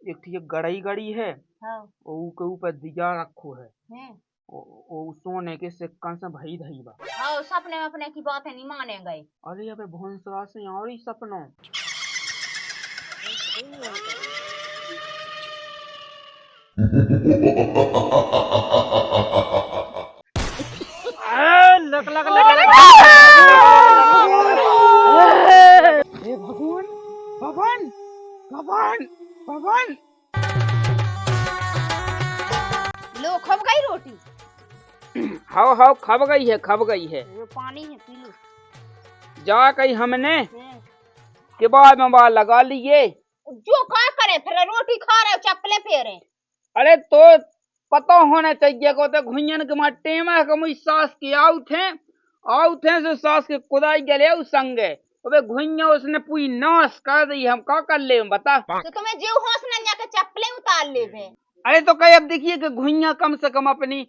एक ठीक गड़ई गड़ी है। हाँ। वो के ऊपर दिया रखो है। हैं? वो सोने के सिक्कन से भई धई बा। हाँ, सपने अपने की बात है नहीं माने गए। अरे अबे भोंसला से और ही सपनों। लग लग लग हे भगवान भगवान भगवान भगवान। लो खब गई रोटी। हाउ हाउ खब गई है ये पानी है पी लो। जा कहीं हमने के बाद में बाल लगा लिए। जो का करे फिर रोटी खा रहे चप्पले फेरे। अरे तो पता होना चाहिए को तो घुइयन के मट्टे में को मुई सास की आउट है जो सास के कुदाई गले उस संगे अबे घुइया उसने पूरी नाश कर दी। हम का कर ले बता। तो तुम्हें जीव होश न जाके चप्पले उतार ले बे। अरे तो कहीं अब देखिए कि घुइया कम से कम अपनी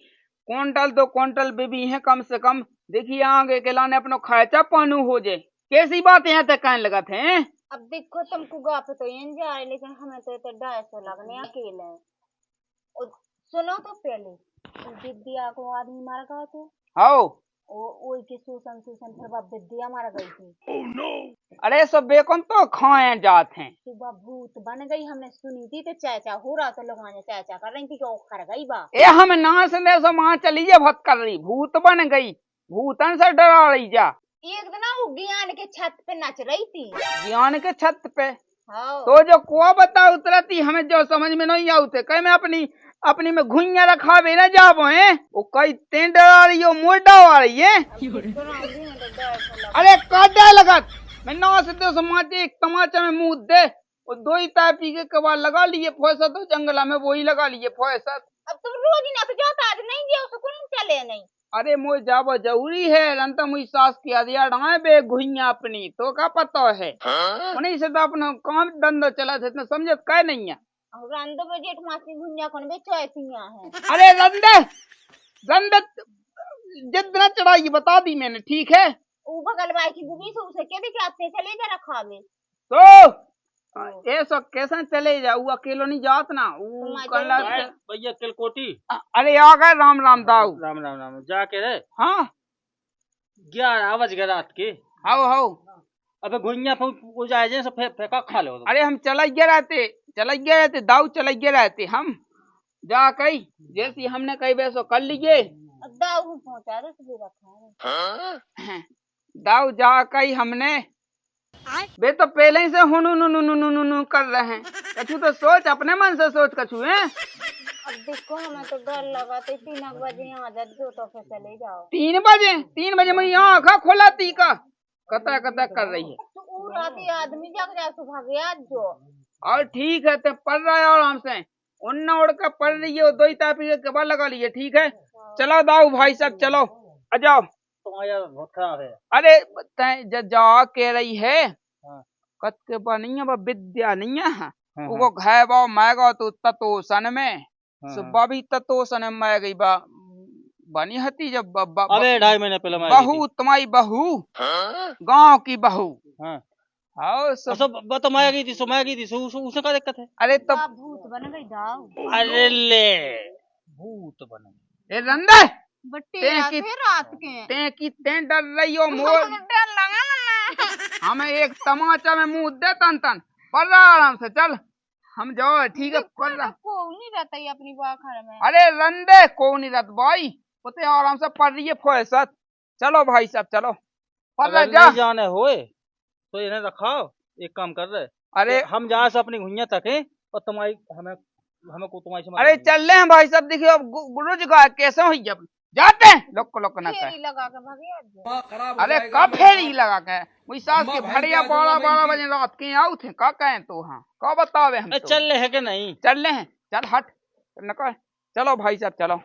क्विंटल 2 क्विंटल बेबी है कम से कम। देखिए आगे के लाने अपनो खर्चा पानू हो जाए। कैसी बात यहाँ तक कहने लगा थे। अब देखो तुमको गाप तो ये जा रहे लेकिन हमें तो डर से लगने अकेले। और सुनो तो पहले विद्या को आदमी मार गया थे। हाउ ओ के सूसन फिर बाप विद्या मार गई थी। अरे सब बेकन तो खाए जाते हैं। सुबह भूत बन गई हमने सुनी थी तो चाचा हो रहा था लोगों ने चाचा कर रही थी कि वो खर गई बा। ए हम ना से मां चली जा भत कर रही भूत बन गई भूतन से डरा रही जा। एक दिन वो ज्ञान के छत पे नच रही थी। ज्ञान के छत पे हाँ। तो जो कुआ बता उतरती हमें जो समझ में नहीं आते कह मैं अपनी में घुइया रखा भी ना जाबो है वो कई ते डरा रही हो मोर डरा रही है। अरे काटा लगत मैं ना से तो समाजे एक तमाचा में मुंह दे और दो ही तापी के कबाल लगा लिए फौसा तो जंगला में वही लगा लिए फौसा। अब तुम रोज ना तो जाता आज नहीं गया सुकून चले नहीं। अरे मोय जाबो जरूरी है रंता मुई सास की आदिया डाए बे घुइया अपनी तो का पता है। उन्हीं से तो अपना काम धंधा चला थे इतना समझत काय नहीं है। रंदो पे जेठ मासी घुइया कौन बेचोतियां है। अरे रंदे जितना चढ़ाई बता दी मैंने ठीक है। वो बगल भाई की बुबी से उसे के दिखाते चले जा रखा में तो ऐसा कैसा चले जा वो अकेलो नहीं जात ना वो कल्ला भैया तिलकोटी। अरे आ गए राम राम दाऊ राम राम राम जाके रे। हाँ 11 बज गए रात के। हाउ अबे घुइया जाए सब फेंका खा लो। अरे हम चल रहते दाऊ चल रहते हम जा कही जैसी हमने कही वैसो कर लीजिए। दाऊ पहुंचा दे तो रखा दाऊ जा कही हमने बे तो पहले ही से हुनु कर रहे हैं। कछु तो सोच अपने मन से सोच कछु है। अब देखो हमें तो डर लगा तो 3 बजे यहाँ जो तो फिर चले जाओ। 3 बजे मैं यहाँ आँखा खोला ती का कता कर रही है। तो रात आदमी जग जाए सुबह गया जो और ठीक है तो पढ़ रहा है आराम से उन्ना उड़ कर पढ़ रही है दो ही तापी के कबार लगा लीजिए ठीक है। चलो दाऊ भाई साहब चलो आ जाओ। बहुत खराब है। अरे जा कह रही है कत के बा नहीं है विद्या नहीं है वो घय बा मैं गो तो ततोसन में सुबह भी ततोसन में मैं गई बा बनी हती जब अबे 2.5 महीने पहले बहू तुम्हारी बहू गांव की बहू। हाँ सब तो मैं गई थी उसे क्या दिक्कत है। अरे तो भूत बन गई दाऊ। अरे ले भूत बन गई रंदे रात के ते डर रही हो मोर डर लगा ना। हमें एक तमाचा में मुंह दे तन पढ़ रहा आराम से चल हम जाओ ठीक है पढ़ रहा को नहीं रहता है अपनी बाखर में। अरे रंदे को नहीं रहता भाई उते आराम से पढ़ रही है फौसत। चलो भाई साहब चलो पढ़ रहा जा जाने होए तो इन्हें रखाओ एक काम कर रहे। अरे हम जहाँ से अपनी घुइया तक है और तुम्हारी हमें को तुम्हारी से अरे चल रहे हैं भाई साहब देखिए अब गुरुज का कैसे हुई जब जाते हैं लोक ना कर लगा के भागे। अरे कब फेरी लगा के वही सास के भड़िया 12 बजे रात के आउ थे का कहें तो हाँ का बतावे हम तो। चल रहे है कि नहीं चल रहे हैं चल हट न कर चलो भाई साहब चलो।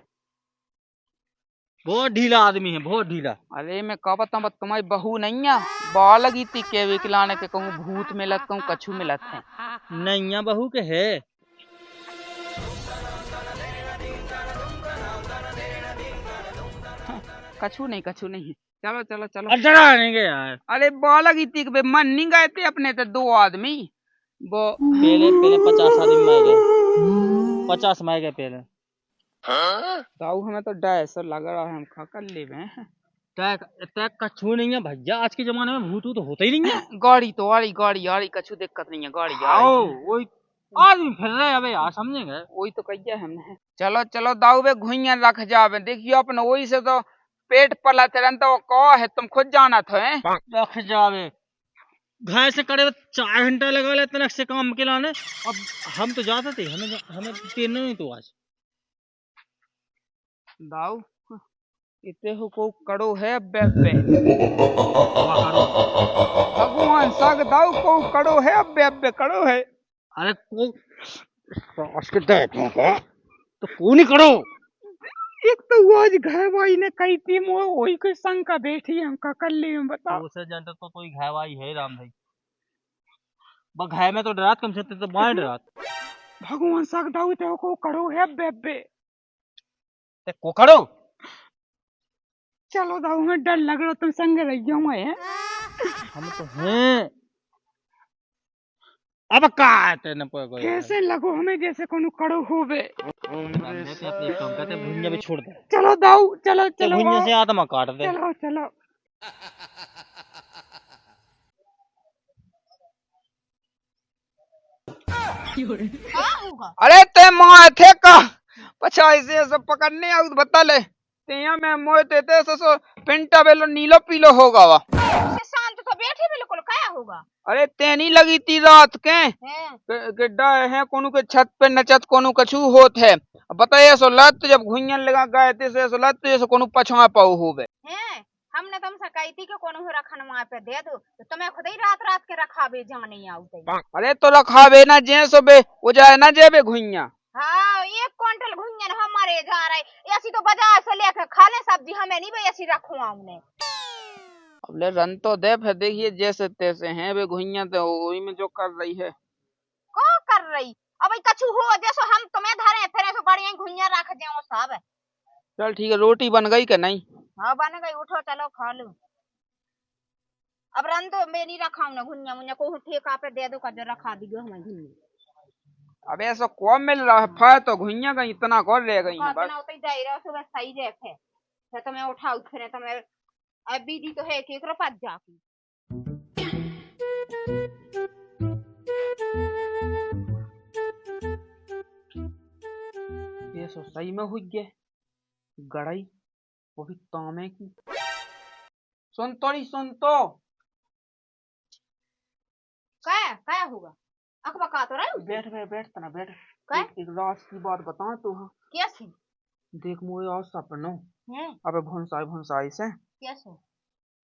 बहुत ढीला आदमी है बहुत ढीला। अरे मैं का बताऊं तुम्हारी बहू नहीं है बाल लगी थी के खिलाने के कहूँ भूत मिलत कहूँ कछु मिलत है नहीं बहू के है। कछु नहीं चलो चलो चलो डरा नहीं गया यार। अरे बाल लगी थी मन नहीं गए थे अपने तो 2 आदमी वो पहले पहले 50 आदमी मर गए, 50 मर गए पहले। दाऊ हमें तो डर ऐसा लग रहा है, हम खा कर ले हैं। टैग टैग कछु नहीं है भैया, आज के जमाने में भूत तो होता ही नहीं है। गाड़ी तो आ रही, गाड़ी आ रही, कछु दिक्कत नहीं है, गाड़ी आ आओ रही। वही आदमी फिर रहे अबे यार, समझेंगे। वही तो कहिए हमने। चलो चलो दाऊ बे घुइया रख जावे, देखियो अपने वही से तो पेट पला थे तो कहो है, तुम खुद जाना था हैं? रख जावे घर से करे 4 घंटा लगा ले तनक से काम के लाने। अब हम तो जाते थे, हमें तेरना नहीं तो आज। दाऊ इतने हो को कड़ो है बेबे भगवान साग दाऊ को कड़ो है, बेबे कड़ो है। अरे को सास के देख तो को नहीं करो। एक तो वो आज घर भाई ने कही थी मो वही कोई शंका बैठी हम का कर ले बताओ। दूसरे जनता तो कोई घावाई है राम भाई, बस घाय में तो डरात कम से तो बाहर डरात। भगवान साग दाऊ तो को कड़ो है बेबे। ते को करो। चलो दाऊ में डर लग रहा, तुम संग रहियो मैं। हम तो हैं अब का तेने पर कैसे लगो हमें जैसे कोनो कड़ो होवे। अपनी काम करते भुंजा भी छोड़ दे। चलो दाऊ चलो ते चलो भुंजा से आत्मा काट दे। चलो चलो। होगा अरे ते माँ थे का पछा ऐसे सब पकड़ने आउत बता ले ते यहाँ मैं मोए ते सो पिंटा बेलो नीलो पीलो होगा वा। शांत तो बैठे बिल्कुल क्या होगा। अरे ते नहीं लगी थी रात के हैं गड्ढा है कोनो के छत पे नचत कोनो कछु होत है। बताइए सो लत जब घुइयन लगा गए थे से सो लत जैसे कोनो पछवा पाऊ होवे। हैं हमने तुमसे कही थी कि कौन हो रखन वहाँ पे दे दो, तो तुम्हें खुद ही रात रात के रखावे जाने आउते। अरे तो रखावे ना जे सो बे वो जाए ना जेबे घुइया। हाँ 1 क्विंटल घुइयन हमारे जा रहे, ऐसी तो बाजार से लेकर खा ले सब्जी, हमें नहीं भाई ऐसी रखूँ हमने। अब ले रन तो दे फिर देखिए जैसे तैसे हैं बे घुइया तो वही में जो कर रही है। को कर रही अब भाई कछु हो जैसो हम तुम्हें धरे फिर तो बढ़िया घुइया रख जाओ सब। चल ठीक है, रोटी बन गई क्या नहीं? हाँ बन गई, उठो चलो खा लो। अब रन तो मैं नहीं रखाऊ ना घुइया मुझे को ठेका पे दे दो, जो रखा दीजिए हमें घुइया। अब ऐसा कौन मिल रहा है फै तो घुइया का इतना कर ले गई है बस। उतई जाई रहो सुबह सही रेखे फिर तुम्हें उठाऊ फिर तुम्हें अभी दी तो है कि एकरो पास जाकी। ये सो सही में हुई गए गड़ाई वो भी तामे की। सुन तो क्या होगा अखबा का तो रहे बैठ बे बैठ तना बैठ। क्या एक रात की बात बता तू। हाँ कैसे देख मुझे आज सपनो हैं अबे भुनसाई से कैसे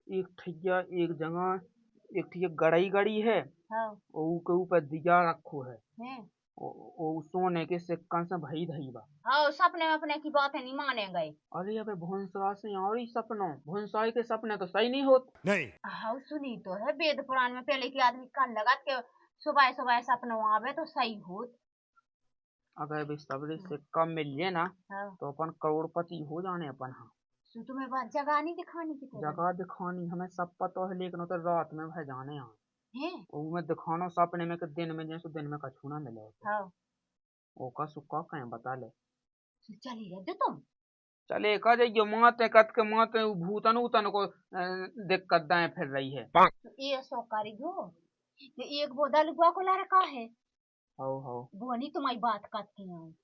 एक ठिया एक जगह एक ठिया गड़ाई गड़ी है हाँ और के ऊपर दिया रखो है हैं ओ सोने के सिक्का से भई धई बा। हाँ सपने में अपने की बातें नहीं माने गए। अरे अबे भुनसा से और ही सपनों भुनसाई के सपने तो सही नहीं होते। हाँ सुनी तो है वेद पुराण में पहले की आदमी कान लगा के सुबह सुबह सपनों आवे तो सही होत। अगर भी सबरे सिक्का मिल जाए ना हाँ तो अपन करोड़पति हो जाने अपन। हाँ तो तुम्हें बात जगह नहीं दिखानी की जगह दिखानी हमें सब पता है लेकिन तो रात में भय जाने यहाँ हैं वो मैं दिखाना सपने में कि दिन में जैसे दिन में कछु ना मिले हाँ ओका सुक्का कहीं बता ले। तो चली रह दो तुम चले का जाइयो माते कत के माते उ भूतन उतन को दिक्कत दाएं फिर रही है। तो ये सो करी दो ये एक बोतल बुआ को ला रखा है हो वो नहीं तुम्हारी बात करती हैं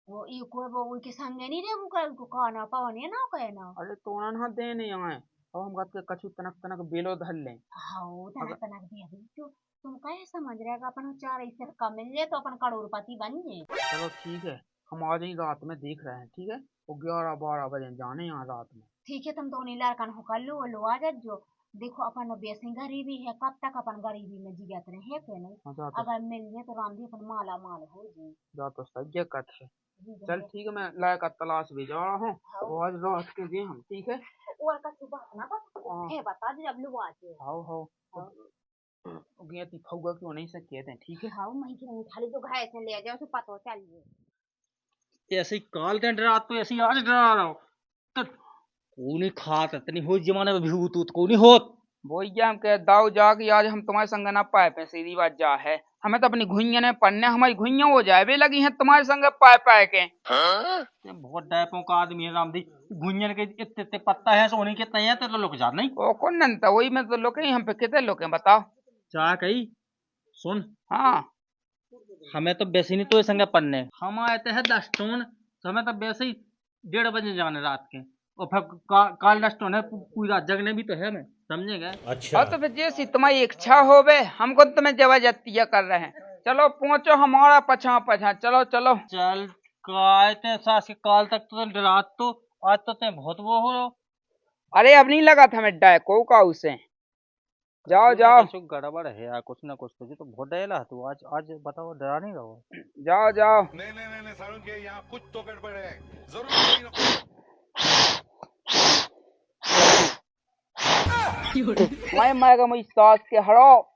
वो ये कोई वो के संगे नहीं रे वो कर को खाना पाने ना कहना। अरे तो ना देने आए और हम कत के कछु तनक तनक बेलो धर ले। हाँ तनक तनक दे दी तो तुम कैसे समझ रहे हो अपन 4 इससे कम मिल जाए तो अपन करोड़पति बन जाए। चलो ठीक है हम आज ही रात में देख रहे हैं ठीक है वो 11-12 बजे जाने यहाँ रात में। ठीक है तुम दोनों लड़कन हो कर लो आ जो देखो अपन बेसी गरीबी है कब तक अपन गरीबी में जियत रहे के नहीं। हाँ अगर मिल जाए तो राम जी अपन माला माल हो जाए। जा तो सही कत है। चल ठीक है मैं लायक का तलाश भी जा रहा हूँ तो आज रात के जी हम ठीक है। और का सुबह ना बता दे जब लोग आते हैं। हाउ ती फौगा क्यों नहीं सकते हैं ठीक है। हाँ मैं की खाली तो घाय से ले जाओ तो पता चलिए। ऐसे ही काल के डरा तो ऐसे ही आज डरा रहा हूँ तो को नहीं खात इतनी हो जमाने में भूत को नहीं होत। वो हम कह दाऊ जा कि आज हम तुम्हारे संग ना पाए पे सीधी बात जा है हमें तो अपनी घुइयां ने पढ़ने, हमारी घुइयां हो जाए भी लगी हैं तुम्हारे संग पाए पाए के। ये बहुत डैपों का आदमी है रामदी। गुंजन के इतने इतने पत्ता है सोने के इतने हैं तो लोग जान नहीं। ओ कौन नंता वही में तो लोग हम पे कितने लोग हैं बताओ। चाह कही सुन, हाँ हमें तो वैसे नहीं तो संग पन्ने हम आए थे 10 टोन, तो हमें तो वैसे ही 1:30 बजे जाने रात के, और फिर काल 10 टोन है पूरी रात जगने भी तो है हमें, समझेगा। अच्छा तो फिर जैसी तुम्हारी इच्छा हो बे, हमको तुम्हें जबरदस्तियां कर रहे हैं। चलो पहुंचो हमारा पछा पछा, चलो चलो। चल काय ते सास के काल तक तो रात तो आज तो ते बहुत वो हो। अरे अब नहीं लगा था मैं डाय को का उसे। जाओ जाओ कुछ गड़बड़ है यार, कुछ ना कुछ तो बहुत डरेला तू आज आज बताओ, डरा नहीं रहो। जाओ जाओ। नहीं सारुण के यहाँ कुछ तो गड़बड़ है जरूर कोई ना कोई। मैं मेरी सास के हरो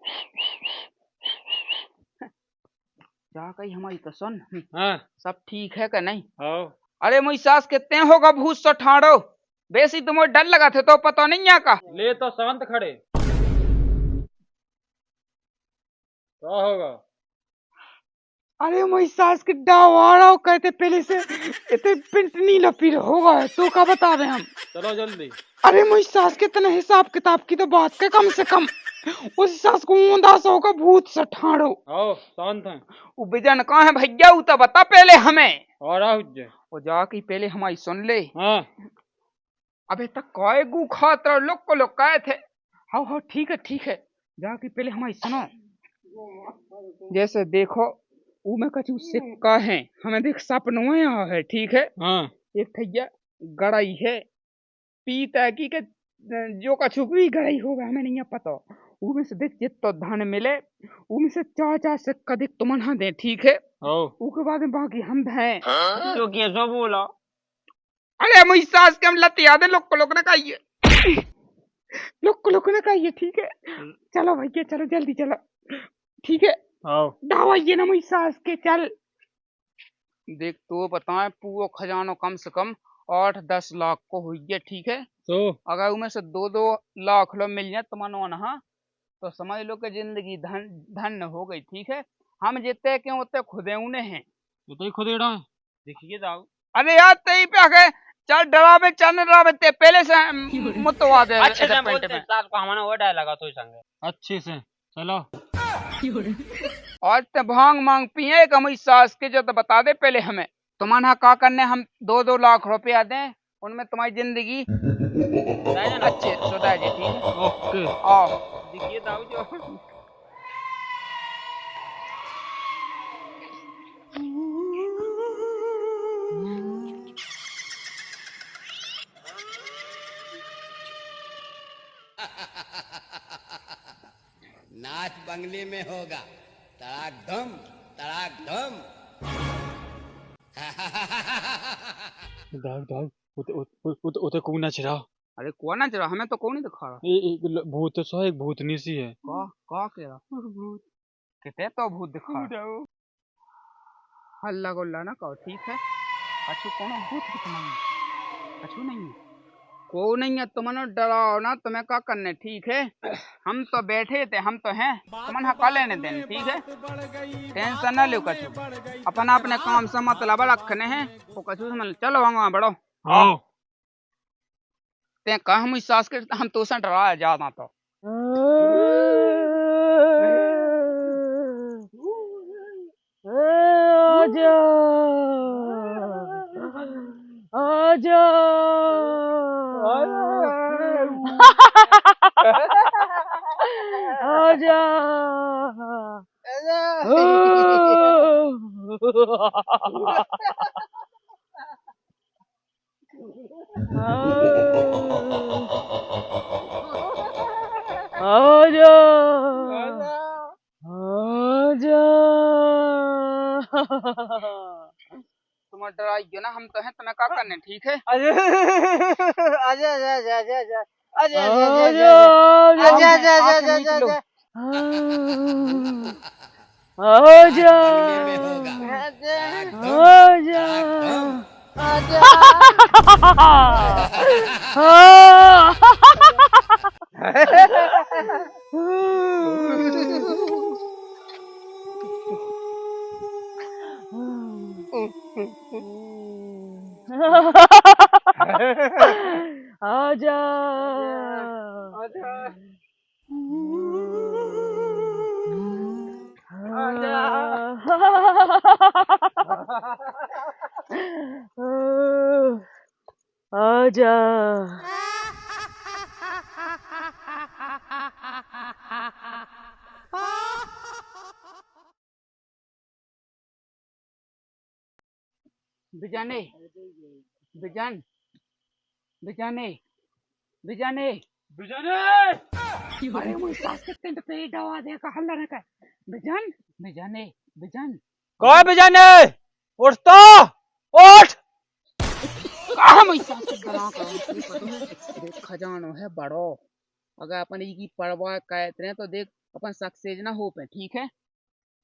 जा कही हमारी तो सुन। हाँ सब ठीक है क्या नहीं? आओ। अरे मेरी सास कितने होगा भूत सो ठाड़ो, बेसी तुम्हें डर लगा थे तो पता नहीं यहाँ का। ले तो शांत खड़े क्या होगा। अरे मेरी सास के डावाड़ा कहते पहले से इतने पिंट नहीं लपीर होगा तो का बता रहे हम। चलो जल्दी। अरे मेरी सास के इतना हिसाब किताब की तो बात का कम से कम उस सास को उदास होगा भूत से ठाड़ो। आओ शांत है। वो बिजन कहाँ है भैया, वो तो बता पहले हमें। और आओ वो जाके पहले हमारी सुन ले। हाँ अबे तक काय गु खातर लोग को लोग कहे थे। हाँ ठीक है जाके पहले हमारी सुनो। जैसे देखो वो में कछु सिक्का है, हमें देख सपनों यहाँ है ठीक है। हाँ एक भैया गड़ाई है पीता की के जो कछु भी गड़ाई होगा हमें नहीं पता। वो में से देख जितना धन मिले वो में से 4 सिक्का देख तुम दे ठीक है। उसके बाद में बाकी हम हैं तो कैसा बोला। अरे मेरी सास के हम लत याद है लोग को ना कहिए, लोग को ना कहिए ठीक है। चलो भैया चलो जल्दी चलो ठीक है। दवाइए ना मेरी सास के चल। देख तो बताएं पूरा खजानो कम से कम 8-10 लाख को हुई है ठीक है। तो अगर उनमें से 2-2 लाख लो मिल जाए तुम्हारा तो समझ लो कि जिंदगी धन हो गई ठीक है। हम जितने क्यों उतने खुदे उन्हें हैं तो ही खुदेड़ा देखिए जाओ। अरे यार तई पे आके चल डरावे चल डरावे ते पहले से मुतवा दे अच्छे से बोलते हैं सास को हमारा वो डायलॉग लगा तो संगे अच्छे से चलो। और ते भांग मांग पिए कमी सास के जो तो बता दे पहले हमें तुम्हारा का करने। हम 2-2 लाख रुपया दें उनमें तुम्हारी जिंदगी अच्छे सुधार जी ठीक है। ओके आओ देखिए दाऊ जो नाच बंगले में होगा तड़ाक धम तड़ाक धम। दाग दाग उते को नाच रहा। अरे कौन नाच रहा हमें तो कौन नहीं दिखा रहा। एक भूत सो एक भूतनी सी है। का कह रहा भूत कितने तो भूत दिखा हल्ला गोल्ला ना कहो ठीक है। कछु कौन भूत दिखना कछु नहीं है को नहीं है। तुमने डराओ ना तुम्हें क्या करने ठीक है। हम तो बैठे थे हम तो हैं तुमने का लेने देने ठीक है। टेंशन ना लो कछु अपना अपने काम से मतलब रखने हैं वो कछु समझ चलो वहां बढ़ो। आओ ते कहा हम इस सास के हम तो से डराया ज्यादा तो आजा आजा आजा आजा आजा तुम डराइयो ना हम तो हैं तुम्हें क्या करने ठीक है। आजा आजा आजा आजा आजा आजा आजा आजा आजा बंगले में होगा तड़ाक धम आजा तड़ाक धम। आजा आजा बिजाने बिजान बिजाने बिजाने बिजाने अरे मुझे सांस के टेंट पे ही दवा दे का हल्ला न कर बिजान बिजाने बिजान कौन बेजाने? उठ तो उठ। कहाँ मुझे सांस के डरा कर देख खजानो है बड़ो अगर अपन की परवाह कहते हैं तो देख अपन सक्सेस ना हो पे ठीक है।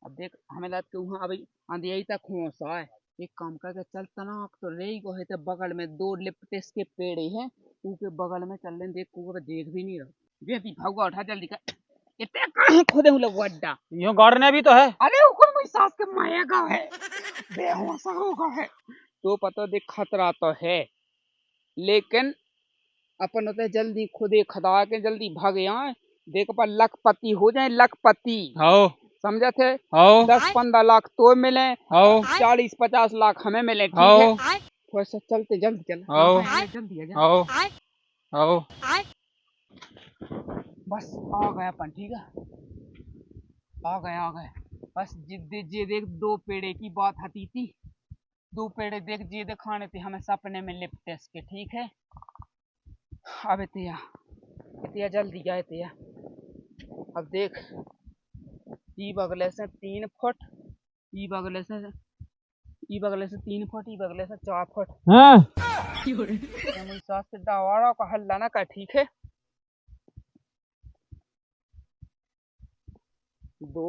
अब देख हमें लग के वहाँ अभी अंधेरी तक खोसा है एक काम करके चल तनाक तो रही को है तो बगल में 2 लिप्टिस के पेड़े हैं उनके बगल में चल रहे देख को देख भी नहीं रहा बेटी भागवा उठा जल्दी कर इतने कहाँ खोदे हूँ लोग अड्डा यूं गाड़ने भी तो है। अरे ऊपर मेरी सास के माएगा है बेहोश होगा है तो पता देख खतरा तो है लेकिन अपन होते जल्दी खुदे खदा के जल्दी भाग यहाँ देख पर लखपति हो जाए लखपति हो समझे थे हो 10-15 लाख तो मिले हो 40-50 लाख हमें मिले ठीक हो है थोड़ा सा चलते जल्दी चल हो जल्दी आ जा हो हो बस आ गए अपन ठीक है आ गए बस जिद्दी जी देख 2 पेड़े की बात हती थी 2 पेड़े देख जी दिखाने थे हमें सपने में लिपटे के ठीक है अब इतिया जल्दी जाए तिया अब देख ई बगले से 3 फुट ई बगले से 3 फुट ई बगले से 4 फुट हाँ मेरी सास से दवाड़ा का हल्ला ना कर ठीक है 2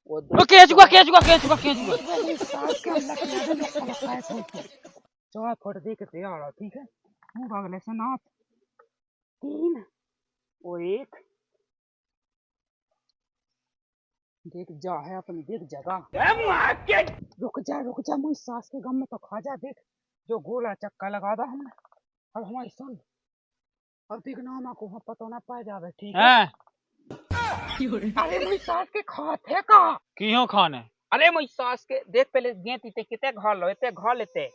और 2 केचुआ केचुआ केचुआ केचुआ मेरी सास के हल्ला किया दे लोग पलक है 4 फुट देखते आ रहा ठीक है मुंह बगले से नाथ 3 और 1 देख जा है अपनी देख जगह रुक जा मुझे सास के गम में तो खा जा देख जो गोला चक्का लगा था हमने अब हमारी सुन अब देख नामा को हम पता ना पाए जावे ठीक है हैं अरे मुझे सास के खाते का क्यों खाने? अरे मुझे सास के देख पहले गेंती ते कितने घा लो इतने घा लेते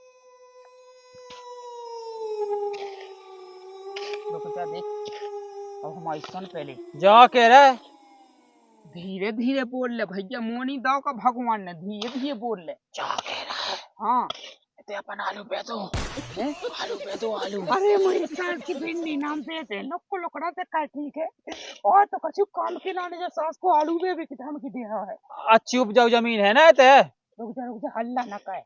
रुक जा देख अब हमारी सुन पहले जा के रे धीरे धीरे बोल ले भैया मोनी दाव का भगवान ने धीरे धीरे बोल ले हाँ ते अपन आलू बेचो आलू अरे मेरी सास की भिंडी नाम से थे लोग को लकड़ा से का ठीक है और तो कछु काम के लाने जो सास को आलू बे भी किधम की दे रहा है अच्छी उपजाऊ जमीन है ना ते रुक जा हल्ला ना कहे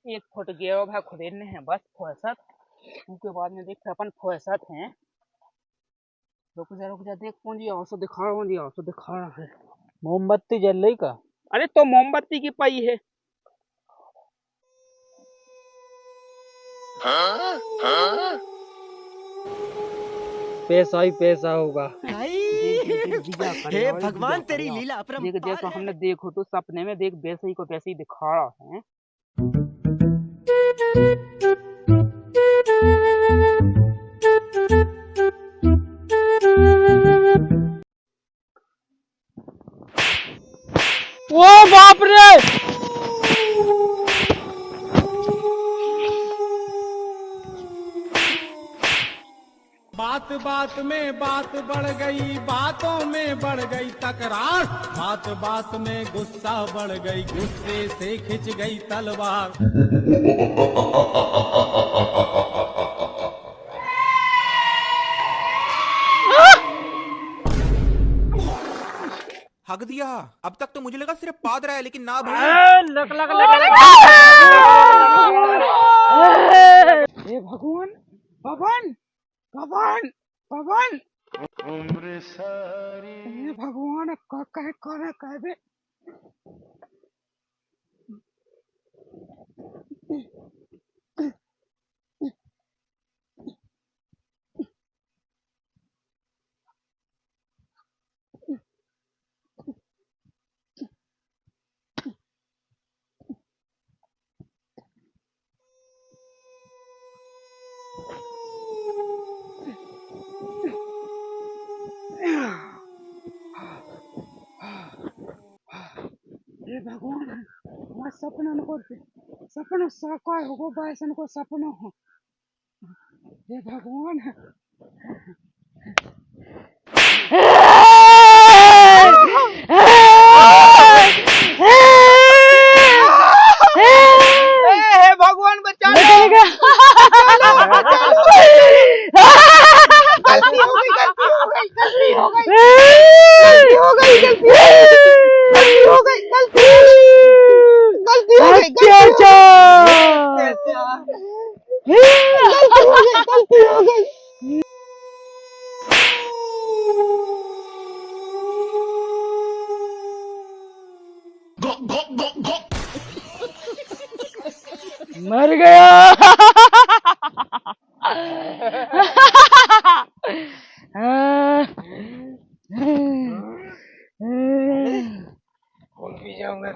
एक फुट गया भाई खुदे ने है बस फौसत उसके बाद में देख अपन फौसत हैं रुक जा देख कौन जी औसत दिखा रहा है मोमबत्ती जल रही का? अरे तो मोमबत्ती की पाई है पैसा ही पैसा होगा। हे भगवान तेरी लीला देख अपरंपार जैसा हमने देखो तो सपने में देख वैसे ही को वैसे ही दिखा रहा है ओ बाप रे बात बात में बात बढ़ गई, बातों में बढ़ गई तकरार, बात बात में गुस्सा बढ़ गई, गुस्से से खिंच गई तलवार। हक दिया। अब तक तो मुझे लगा सिर्फ पाद रहा है, लेकिन ना भाई। हे भगवान पवन पवन पवन हे भगवान का कहे करे कहबे भगवान मैं सपनों को सपनों साकार हो बैसन को सपनों हो हे भगवान हे भगवान बचा लो गलती हो गई गलती हो गई मर गया पी जाऊंगा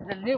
जल्दी